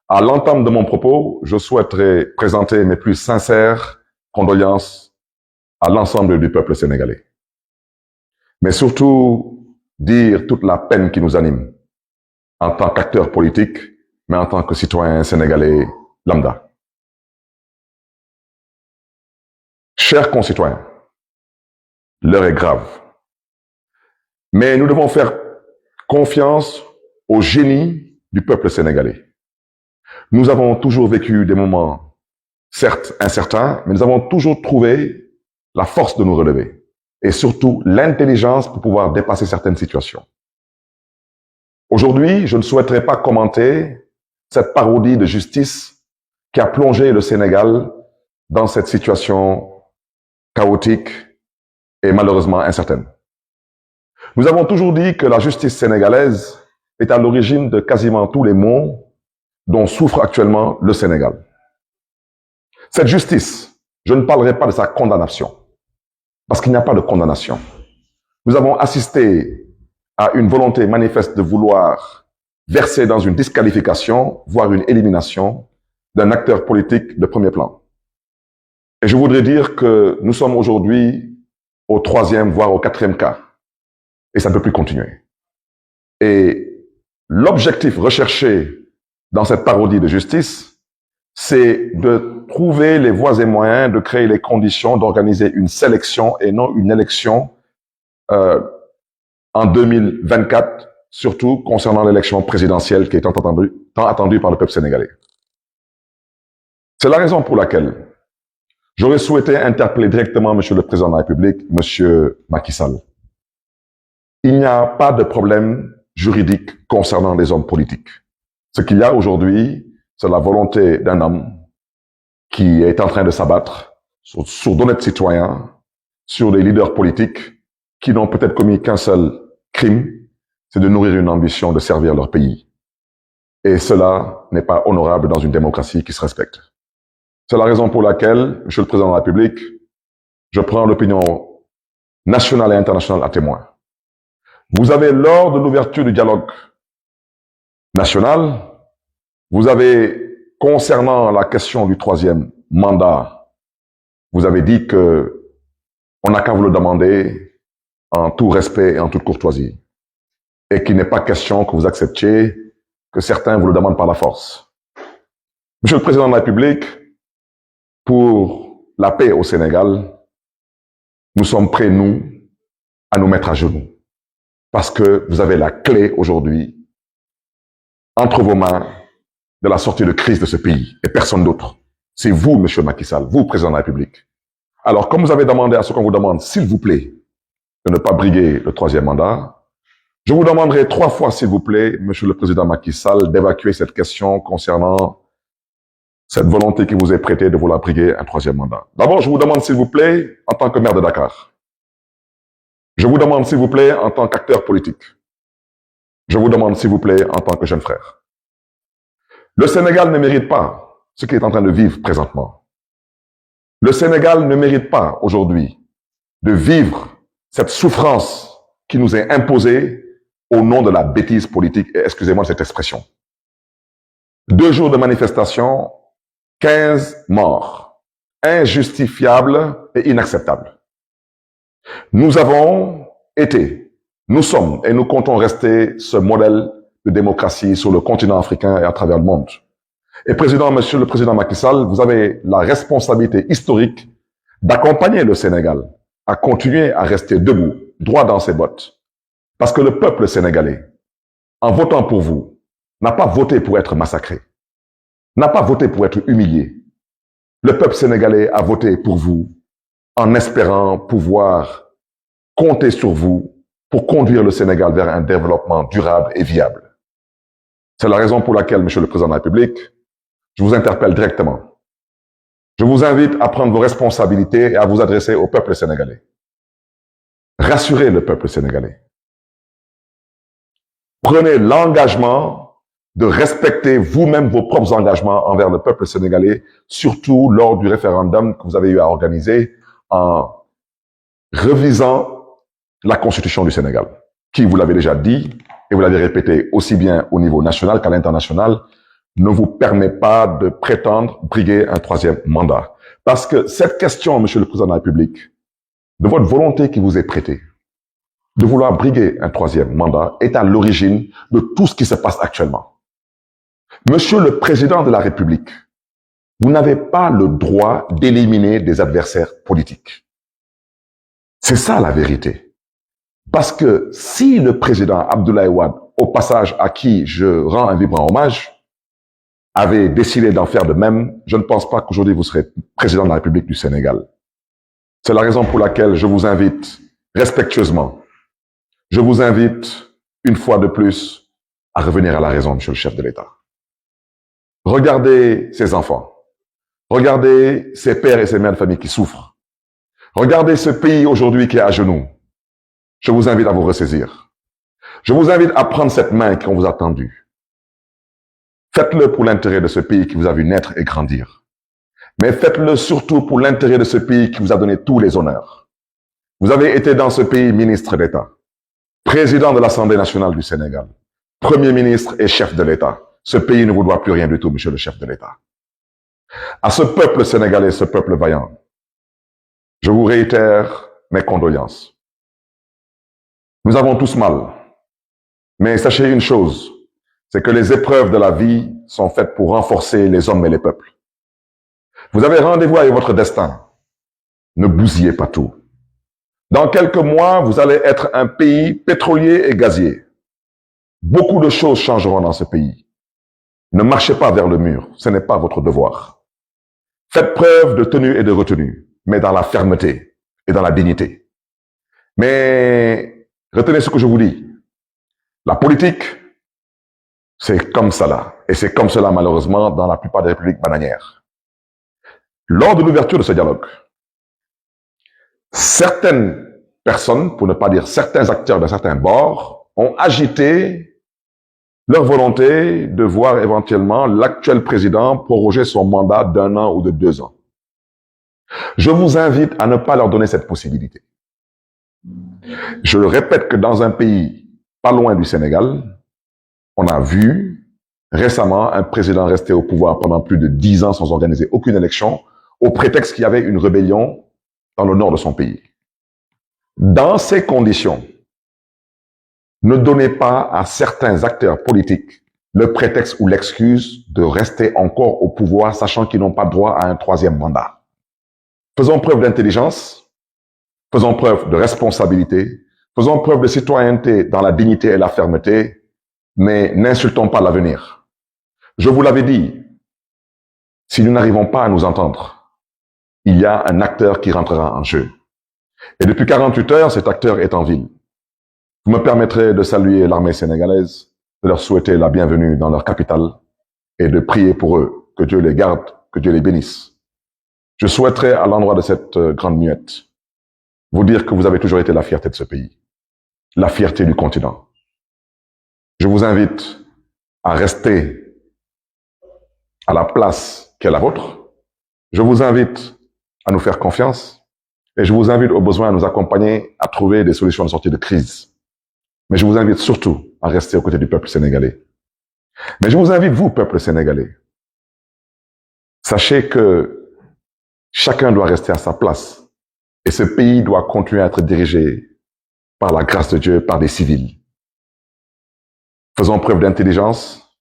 À l'entame de mon propos, je souhaiterais présenter mes plus sincères condoléances à l'ensemble du peuple sénégalais. Mais surtout, dire toute la peine qui nous anime en tant qu'acteur politique, mais en tant que citoyen sénégalais lambda. Chers concitoyens, l'heure est grave. Mais nous devons faire confiance au génie du peuple sénégalais. Nous avons toujours vécu des moments, certes incertains, mais nous avons toujours trouvé la force de nous relever et surtout l'intelligence pour pouvoir dépasser certaines situations. Aujourd'hui, je ne souhaiterais pas commenter cette parodie de justice qui a plongé le Sénégal dans cette situation chaotique et malheureusement incertaine. Nous avons toujours dit que la justice sénégalaise est à l'origine de quasiment tous les maux dont souffre actuellement le Sénégal. Cette justice, je ne parlerai pas de sa condamnation, parce qu'il n'y a pas de condamnation. Nous avons assisté à une volonté manifeste de vouloir verser dans une disqualification, voire une élimination d'un acteur politique de premier plan. Et je voudrais dire que nous sommes aujourd'hui au 3e, voire au 4e cas. Et ça ne peut plus continuer. Et l'objectif recherché dans cette parodie de justice, c'est de trouver les voies et moyens de créer les conditions d'organiser une sélection et non une élection en 2024, surtout concernant l'élection présidentielle qui est tant attendue par le peuple sénégalais. C'est la raison pour laquelle j'aurais souhaité interpeller directement Monsieur le Président de la République, Monsieur Macky Sall. Il n'y a pas de problème juridique concernant les hommes politiques. Ce qu'il y a aujourd'hui, c'est la volonté d'un homme qui est en train de s'abattre sur d'honnêtes citoyens, sur des leaders politiques qui n'ont peut-être commis qu'un seul crime, c'est de nourrir une ambition de servir leur pays. Et cela n'est pas honorable dans une démocratie qui se respecte. C'est la raison pour laquelle, Monsieur le Président de la République, je prends l'opinion nationale et internationale à témoin. Vous avez, lors de l'ouverture du dialogue national, vous avez, concernant la question du 3e mandat, vous avez dit que on n'a qu'à vous le demander en tout respect et en toute courtoisie. Et qu'il n'est pas question que vous acceptiez que certains vous le demandent par la force. Monsieur le Président de la République, pour la paix au Sénégal, nous sommes prêts, nous, à nous mettre à genoux. Parce que vous avez la clé aujourd'hui entre vos mains de la sortie de crise de ce pays et personne d'autre. C'est vous, Monsieur Macky Sall, vous, Président de la République. Alors, comme vous avez demandé à ce qu'on vous demande, s'il vous plaît, de ne pas briguer le 3e mandat, je vous demanderai 3 fois, s'il vous plaît, Monsieur le Président Macky Sall, d'évacuer cette question concernant cette volonté qui vous est prêtée de vouloir briguer un 3e mandat. D'abord, je vous demande, s'il vous plaît, en tant que maire de Dakar. Je vous demande, s'il vous plaît, en tant qu'acteur politique. Je vous demande, s'il vous plaît, en tant que jeune frère. Le Sénégal ne mérite pas ce qu'il est en train de vivre présentement. Le Sénégal ne mérite pas aujourd'hui de vivre cette souffrance qui nous est imposée au nom de la bêtise politique, et excusez-moi de cette expression. 2 jours de manifestation, 15 morts. Injustifiable et inacceptable. Nous avons été, nous sommes et nous comptons rester ce modèle de démocratie sur le continent africain et à travers le monde. Et Monsieur le Président Macky Sall, vous avez la responsabilité historique d'accompagner le Sénégal à continuer à rester debout, droit dans ses bottes. Parce que le peuple sénégalais, en votant pour vous, n'a pas voté pour être massacré, n'a pas voté pour être humilié. Le peuple sénégalais a voté pour vous en espérant pouvoir compter sur vous pour conduire le Sénégal vers un développement durable et viable. C'est la raison pour laquelle, Monsieur le Président de la République, je vous interpelle directement. Je vous invite à prendre vos responsabilités et à vous adresser au peuple sénégalais. Rassurez le peuple sénégalais. Prenez l'engagement de respecter vous-même vos propres engagements envers le peuple sénégalais, surtout lors du référendum que vous avez eu à organiser en revisant la Constitution du Sénégal, qui, vous l'avez déjà dit, et vous l'avez répété aussi bien au niveau national qu'à l'international, ne vous permet pas de prétendre briguer un troisième mandat. Parce que cette question, Monsieur le Président de la République, de votre volonté qui vous est prêtée, de vouloir briguer un troisième mandat, est à l'origine de tout ce qui se passe actuellement. Monsieur le Président de la République, vous n'avez pas le droit d'éliminer des adversaires politiques. C'est ça la vérité. Parce que si le président Abdoulaye Wade, au passage à qui je rends un vibrant hommage, avait décidé d'en faire de même, je ne pense pas qu'aujourd'hui vous serez président de la République du Sénégal. C'est la raison pour laquelle je vous invite respectueusement, je vous invite une fois de plus à revenir à la raison, monsieur le chef de l'État. Regardez ces enfants. Regardez ces pères et ces mères de famille qui souffrent. Regardez ce pays aujourd'hui qui est à genoux. Je vous invite à vous ressaisir. Je vous invite à prendre cette main qu'on vous a tendue. Faites-le pour l'intérêt de ce pays qui vous a vu naître et grandir. Mais faites-le surtout pour l'intérêt de ce pays qui vous a donné tous les honneurs. Vous avez été dans ce pays ministre d'État, président de l'Assemblée nationale du Sénégal, premier ministre et chef de l'État. Ce pays ne vous doit plus rien du tout, monsieur le chef de l'État. À ce peuple sénégalais, ce peuple vaillant, je vous réitère mes condoléances. Nous avons tous mal, mais sachez une chose, c'est que les épreuves de la vie sont faites pour renforcer les hommes et les peuples. Vous avez rendez-vous avec votre destin. Ne bousillez pas tout. Dans quelques mois, vous allez être un pays pétrolier et gazier. Beaucoup de choses changeront dans ce pays. Ne marchez pas vers le mur, ce n'est pas votre devoir. Faites preuve de tenue et de retenue, mais dans la fermeté et dans la dignité. Mais retenez ce que je vous dis. La politique, c'est comme ça là. Et c'est comme cela, malheureusement, dans la plupart des républiques bananières. Lors de l'ouverture de ce dialogue, certaines personnes, pour ne pas dire certains acteurs de certains bords, ont agité leur volonté de voir éventuellement l'actuel président proroger son mandat d'1 an ou de 2 ans. Je vous invite à ne pas leur donner cette possibilité. Je le répète que dans un pays pas loin du Sénégal, on a vu récemment un président rester au pouvoir pendant plus de 10 ans sans organiser aucune élection, au prétexte qu'il y avait une rébellion dans le nord de son pays. Dans ces conditions, ne donnez pas à certains acteurs politiques le prétexte ou l'excuse de rester encore au pouvoir, sachant qu'ils n'ont pas droit à un troisième mandat. Faisons preuve d'intelligence, faisons preuve de responsabilité, faisons preuve de citoyenneté dans la dignité et la fermeté, mais n'insultons pas l'avenir. Je vous l'avais dit, si nous n'arrivons pas à nous entendre, il y a un acteur qui rentrera en jeu. Et depuis 48 heures, cet acteur est en ville. Vous me permettrez de saluer l'armée sénégalaise, de leur souhaiter la bienvenue dans leur capitale et de prier pour eux, que Dieu les garde, que Dieu les bénisse. Je souhaiterais, à l'endroit de cette grande muette, vous dire que vous avez toujours été la fierté de ce pays, la fierté du continent. Je vous invite à rester à la place qui est la vôtre. Je vous invite à nous faire confiance et je vous invite au besoin à nous accompagner à trouver des solutions de sortie de crise. Mais je vous invite surtout à rester aux côtés du peuple sénégalais. Mais je vous invite, vous, peuple sénégalais, sachez que chacun doit rester à sa place et ce pays doit continuer à être dirigé par la grâce de Dieu, par des civils. Faisons preuve d'intelligence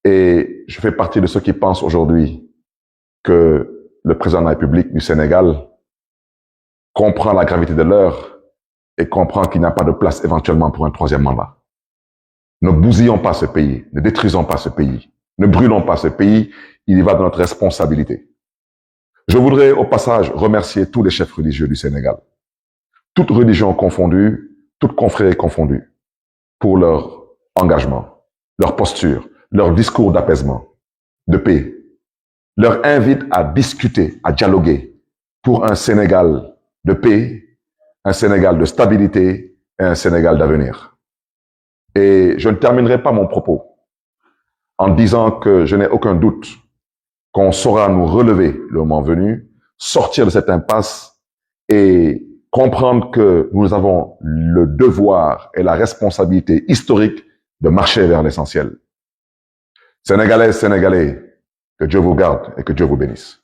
et je fais partie de ceux qui pensent aujourd'hui que le président de la République du Sénégal comprend la gravité de l'heure et comprend qu'il n'y a pas de place éventuellement pour un troisième mandat. Ne bousillons pas ce pays, ne détruisons pas ce pays, ne brûlons pas ce pays, il y va de notre responsabilité. Je voudrais au passage remercier tous les chefs religieux du Sénégal, toutes religions confondues, toutes confréries confondues, pour leur engagement, leur posture, leur discours d'apaisement, de paix, leur invite à discuter, à dialoguer pour un Sénégal de paix, un Sénégal de stabilité et un Sénégal d'avenir. Et je ne terminerai pas mon propos en disant que je n'ai aucun doute qu'on saura nous relever le moment venu, sortir de cette impasse et comprendre que nous avons le devoir et la responsabilité historique de marcher vers l'essentiel. Sénégalaises, Sénégalais, que Dieu vous garde et que Dieu vous bénisse.